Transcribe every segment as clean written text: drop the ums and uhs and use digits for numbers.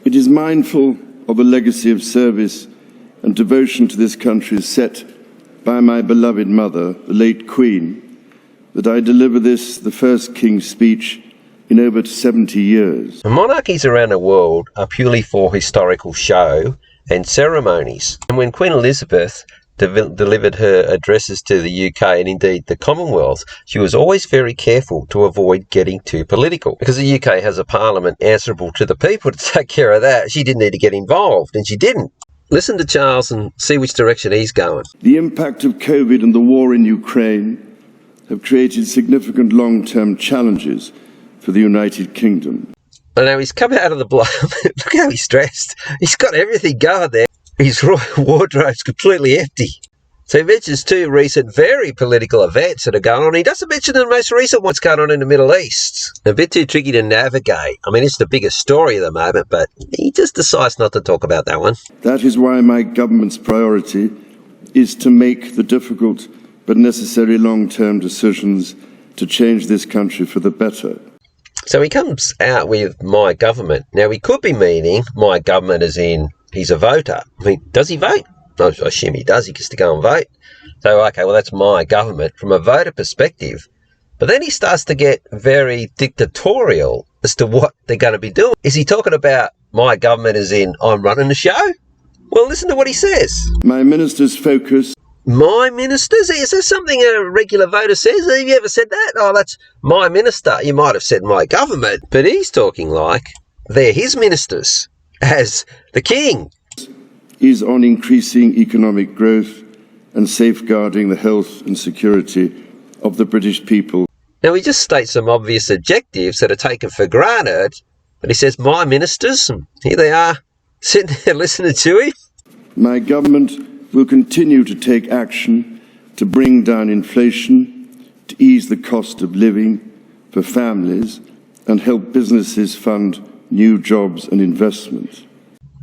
It is mindful of the legacy of service and devotion to this country set by my beloved mother, the late Queen, that I deliver this, the first King's speech, in over 70 years. Monarchies around the world are purely for historical show and ceremonies. And when Queen Elizabeth delivered her addresses to the UK and indeed the Commonwealth, she was always very careful to avoid getting too political. Because the UK has a parliament answerable to the people to take care of that, she didn't need to get involved, and she didn't. Listen to Charles and see which direction he's going. The impact of COVID and the war in Ukraine have created significant long-term challenges for the United Kingdom. And now he's come out of the blow. Look how he's dressed. He's got everything going there. His royal wardrobe's completely empty. So he mentions two recent very political events that are going on. He doesn't mention the most recent what's going on in the Middle East. A bit too tricky to navigate. I mean, it's the biggest story at the moment, but he just decides not to talk about that one. That is why my government's priority is to make the difficult but necessary long-term decisions to change this country for the better. So he comes out with my government. Now, he could be meaning my government as in he's a voter. I mean, does he vote? I assume he does. He gets to go and vote. So, okay, well, that's my government from a voter perspective. But then he starts to get very dictatorial as to what they're going to be doing. Is he talking about my government as in I'm running the show? Well, listen to what he says. My ministers focus. My ministers? Is there something a regular voter says? Have you ever said that? Oh, that's my minister. You might have said my government. But he's talking like they're his ministers as the king. Is on increasing economic growth and safeguarding the health and security of the British people. Now, he just states some obvious objectives that are taken for granted, but he says, my ministers, and here they are, sitting there listening to him. My government will continue to take action to bring down inflation, to ease the cost of living for families, and help businesses fund new jobs and investment.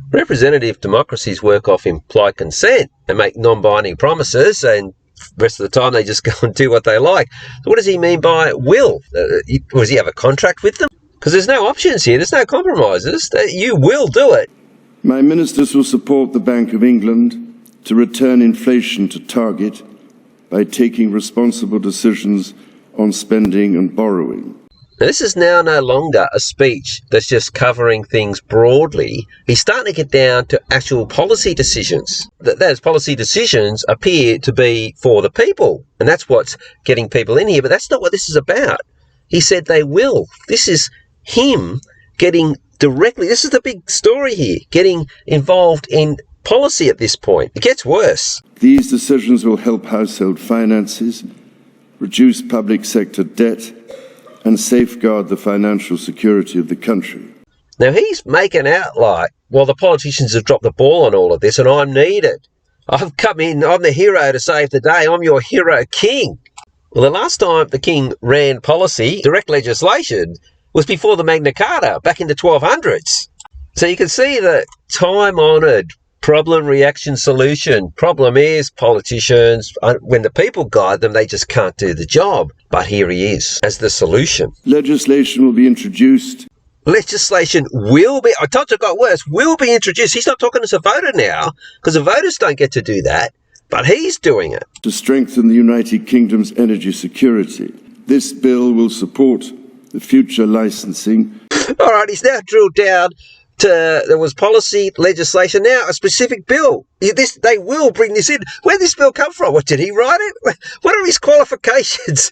Representative democracies work off implied consent and make non-binding promises, and the rest of the time they just go and do what they like. So what does he mean by will? Does he have a contract with them? Because there's no options here. There's no compromises. You will do it. My ministers will support the Bank of England to return inflation to target by taking responsible decisions on spending and borrowing. Now, this is now no longer a speech that's just covering things broadly. He's starting to get down to actual policy decisions. Those policy decisions appear to be for the people, and that's what's getting people in here. But that's not what this is about. He said they will. This is him getting directly, this is the big story here, getting involved in policy at this point. It gets worse. These decisions will help household finances, reduce public sector debt, and safeguard the financial security of the country. Now, he's making out like, well, the politicians have dropped the ball on all of this and I'm needed. I've come in, I'm the hero to save the day, I'm your hero king. Well, the last time the king ran policy, direct legislation, was before the Magna Carta, back in the 1200s. So you can see the time-honoured problem, reaction, solution. Problem is, politicians, when the people guide them, they just can't do the job. But here he is as the solution. Legislation will be introduced. Legislation will be, I told you it got worse, will be introduced. He's not talking as a voter now, because the voters don't get to do that, but he's doing it. To strengthen the United Kingdom's energy security. This bill will support the future licensing. All right, he's now drilled down to, there was policy, legislation, now a specific bill. They will bring this in. Where did this bill come from? What, did he write it? What are his qualifications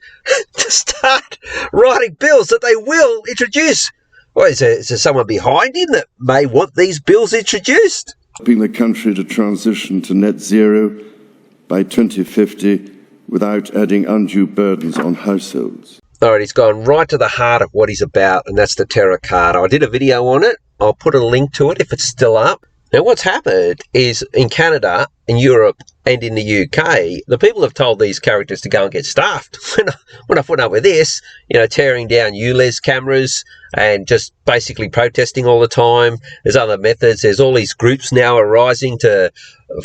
to start writing bills that they will introduce? Well, is there someone behind him that may want these bills introduced? Helping the country to transition to net zero by 2050 without adding undue burdens on households. All right, he's gone right to the heart of what he's about, and that's the Terra Carta. I did a video on it. I'll put a link to it if it's still up. Now, what's happened is in Canada, in Europe, and in the UK, the people have told these characters to go and get stuffed. When I put up with this, tearing down ULEZ cameras and just basically protesting all the time. There's other methods. There's all these groups now arising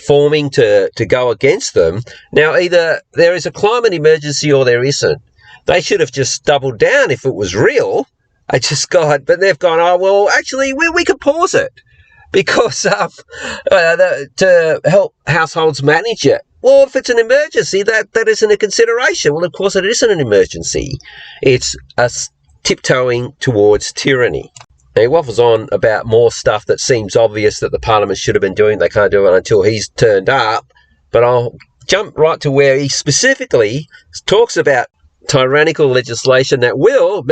forming to go against them. Now, either there is a climate emergency or there isn't. They should have just doubled down if it was real. But they've gone, oh, well, actually, we could pause it because to help households manage it. Well, if it's an emergency, that isn't a consideration. Well, of course, it isn't an emergency. It's us tiptoeing towards tyranny. Now, he waffles on about more stuff that seems obvious that the Parliament should have been doing. They can't do it until he's turned up. But I'll jump right to where he specifically talks about tyrannical legislation that will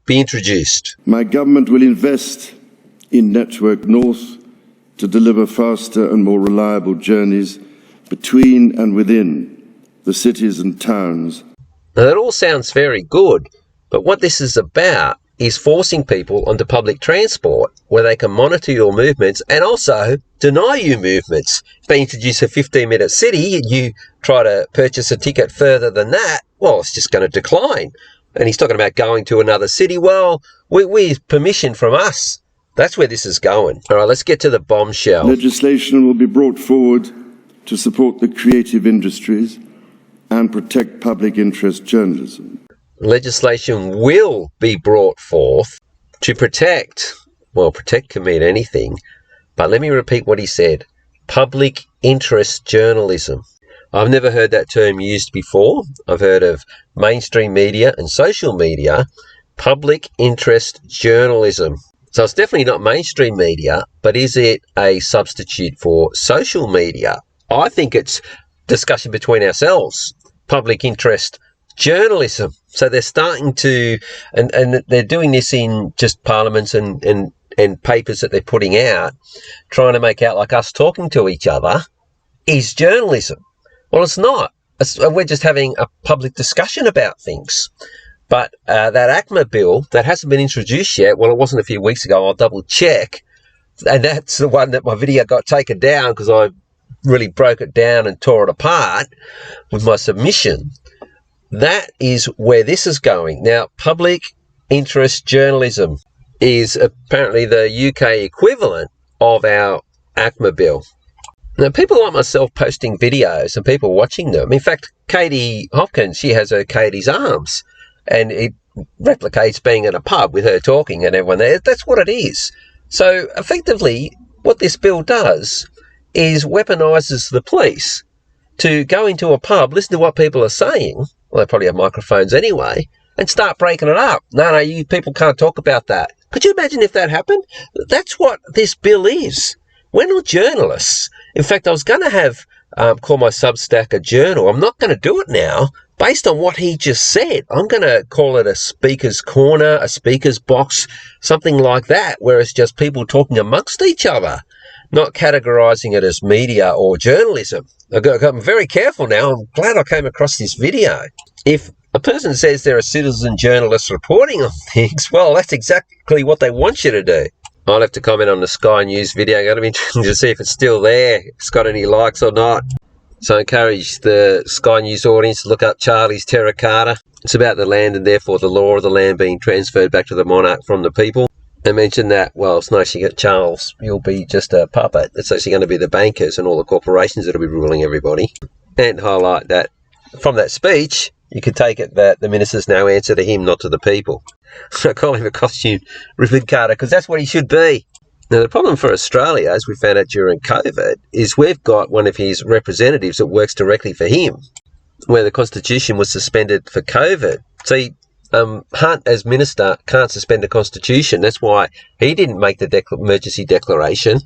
be introduced. My government will invest in Network North to deliver faster and more reliable journeys between and within the cities and towns. Now, that all sounds very good, but what this is about is forcing people onto public transport where they can monitor your movements and also deny you movements. If they introduce a 15-minute city and you try to purchase a ticket further than that, well, it's just going to decline. And he's talking about going to another city. Well, with permission from us. That's where this is going. All right, let's get to the bombshell. Legislation will be brought forward to support the creative industries and protect public interest journalism. Legislation will be brought forth to protect can mean anything, but let me repeat what he said. Public interest journalism. I've never heard that term used before. I've heard of mainstream media and social media. Public interest journalism. So it's definitely not mainstream media, but is it a substitute for social media? I think it's discussion between ourselves. Public interest journalism. So they're starting to, and they're doing this in just parliaments and papers that they're putting out, trying to make out like us talking to each other is journalism. Well, it's not. We're just having a public discussion about things. But that ACMA bill, that hasn't been introduced yet, well, it wasn't a few weeks ago, I'll double check, and that's the one that my video got taken down because I really broke it down and tore it apart with my submission. That is where this is going. Now, public interest journalism is apparently the UK equivalent of our ACMA bill. Now, people like myself posting videos and people watching them. In fact, Katie Hopkins, she has her Katie's Arms, and it replicates being at a pub with her talking and everyone there. That's what it is. So, effectively, what this bill does is weaponises the police to go into a pub, listen to what people are saying, well, they probably have microphones anyway, and start breaking it up. No, you people can't talk about that. Could you imagine if that happened? That's what this bill is. We're not journalists. In fact, I was going to have call my Substack a journal. I'm not going to do it now. Based on what he just said, I'm going to call it a speaker's corner, a speaker's box, something like that, where it's just people talking amongst each other, not categorising it as media or journalism. I'm very careful now. I'm glad I came across this video. If a person says they're a citizen journalist reporting on things, well, that's exactly what they want you to do. I'll have to comment on the Sky News video. Going to be interesting to see if it's still there, if it's got any likes or not. So I encourage the Sky News audience to look up Charlie's Terra Carta. It's about the land and therefore the law of the land being transferred back to the monarch from the people. And mention that, well, it's nice you get Charles. You'll be just a puppet. It's actually going to be the bankers and all the corporations that will be ruling everybody. And highlight that from that speech, you could take it that the ministers now answer to him, not to the people. I call him a costume ribbon cutter because that's what he should be. Now, the problem for Australia, as we found out during COVID, is we've got one of his representatives that works directly for him, where the Constitution was suspended for COVID. See, Hunt, as minister, can't suspend a constitution. That's why he didn't make the emergency declaration.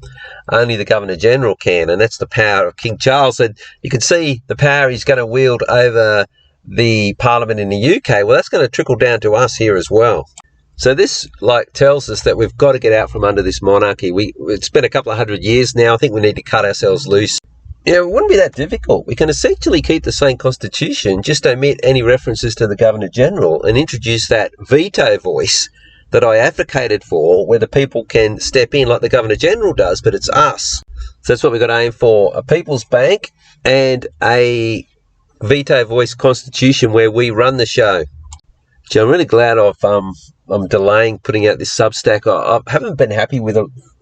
Only the Governor-General can, and that's the power of King Charles. And you can see the power he's going to wield over the Parliament in the UK. Well, that's going to trickle down to us here as well. So this tells us that we've got to get out from under this monarchy. It's been a couple of 100 years now. I think we need to cut ourselves loose. Yeah, it wouldn't be that difficult. We can essentially keep the same constitution, just omit any references to the Governor-General and introduce that veto voice that I advocated for, where the people can step in like the Governor-General does, but it's us. So that's what we've got to aim for, a People's Bank and a veto voice constitution where we run the show. So I'm really glad I'm delaying putting out this Substack. I haven't been happy with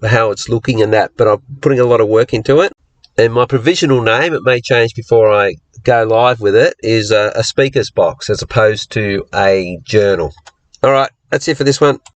how it's looking and that, but I'm putting a lot of work into it. And my provisional name, it may change before I go live with it, is a speaker's box as opposed to a journal. All right, that's it for this one.